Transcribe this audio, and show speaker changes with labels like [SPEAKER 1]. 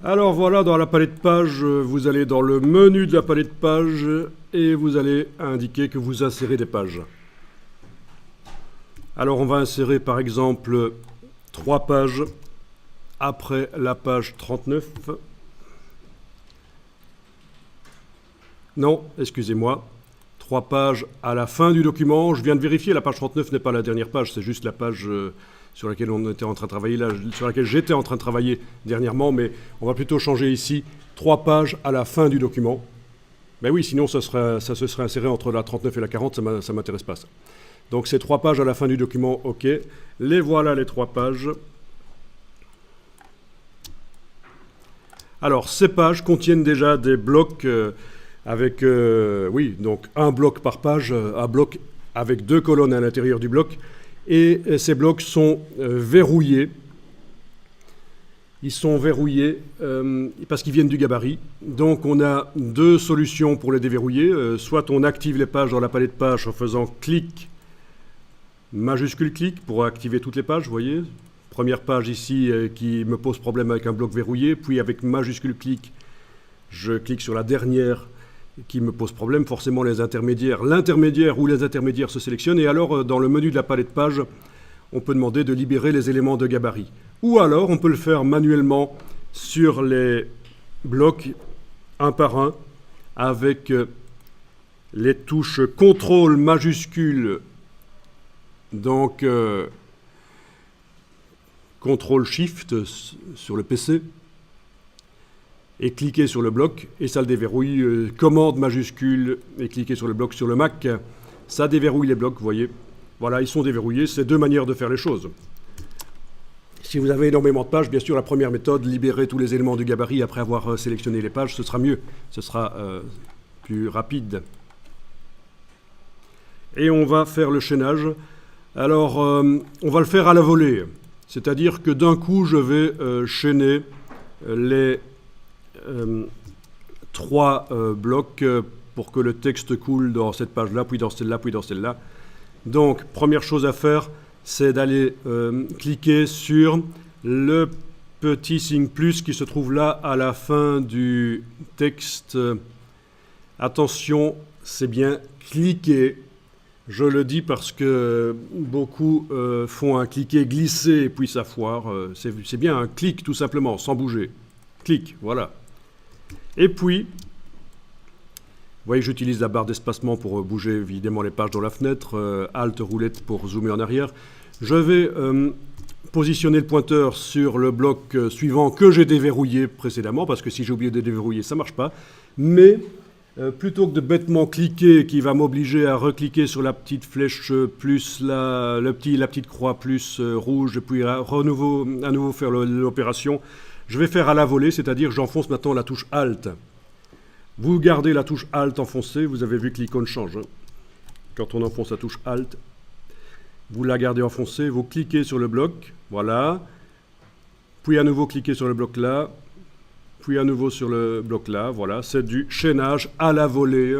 [SPEAKER 1] Alors voilà, dans la palette page, vous allez dans le menu de la palette page et vous allez indiquer que vous insérez des pages. Alors on va insérer par exemple 3 pages après la page 39. Non, excusez-moi. 3 pages à la fin du document. Je viens de vérifier, la page 39 n'est pas la dernière page, c'est juste la page sur laquelle on était en train de travailler, là, sur laquelle j'étais en train de travailler dernièrement, mais on va plutôt changer ici 3 pages à la fin du document. Ben oui, sinon ça se serait inséré entre la 39 et la 40, ça ne m'intéresse pas ça. Donc ces 3 pages à la fin du document, ok. Les voilà les 3 pages. Alors ces pages contiennent déjà des blocs avec, oui, donc un bloc par page, un bloc avec 2 colonnes à l'intérieur du bloc. Et ces blocs sont verrouillés. Ils sont verrouillés parce qu'ils viennent du gabarit. Donc on a 2 solutions pour les déverrouiller. Soit on active les pages dans la palette page en faisant clic, majuscule clic pour activer toutes les pages, vous voyez. Première page ici qui me pose problème avec un bloc verrouillé. Puis avec majuscule clic, je clique sur la dernière qui me pose problème, forcément les intermédiaires. L'intermédiaire ou les intermédiaires se sélectionnent et alors dans le menu de la palette page, on peut demander de libérer les éléments de gabarit. Ou alors on peut le faire manuellement sur les blocs un par un avec les touches CTRL majuscule, donc CTRL SHIFT sur le PC, et cliquer sur le bloc, et ça le déverrouille. Commande majuscule, et cliquer sur le bloc sur le Mac, ça déverrouille les blocs, vous voyez. Voilà, ils sont déverrouillés, c'est 2 manières de faire les choses. Si vous avez énormément de pages, bien sûr, la première méthode, libérer tous les éléments du gabarit après avoir sélectionné les pages, ce sera mieux, ce sera plus rapide. Et on va faire le chaînage. Alors, on va le faire à la volée, c'est-à-dire que d'un coup, je vais chaîner les 3 blocs pour que le texte coule dans cette page-là, puis dans celle-là, puis dans celle-là. Donc, première chose à faire, c'est d'aller cliquer sur le petit signe plus qui se trouve là à la fin du texte. Attention, c'est bien cliquer. Je le dis parce que beaucoup font un cliquer glisser et puis ça foire. C'est bien un clic tout simplement, sans bouger. Clic, voilà. Et puis, vous voyez que j'utilise la barre d'espacement pour bouger évidemment les pages dans la fenêtre, Alt roulette pour zoomer en arrière. Je vais positionner le pointeur sur le bloc suivant que j'ai déverrouillé précédemment, parce que si j'ai oublié de déverrouiller, ça ne marche pas. Mais plutôt que de bêtement cliquer, qui va m'obliger à recliquer sur la petite flèche plus, la petite croix plus rouge, et puis à nouveau faire l'opération, je vais faire à la volée, c'est-à-dire j'enfonce maintenant la touche Alt. Vous gardez la touche Alt enfoncée, vous avez vu que l'icône change. Quand on enfonce la touche Alt, vous la gardez enfoncée, vous cliquez sur le bloc, voilà. Puis à nouveau cliquez sur le bloc là, puis à nouveau sur le bloc là, voilà. C'est du chaînage à la volée.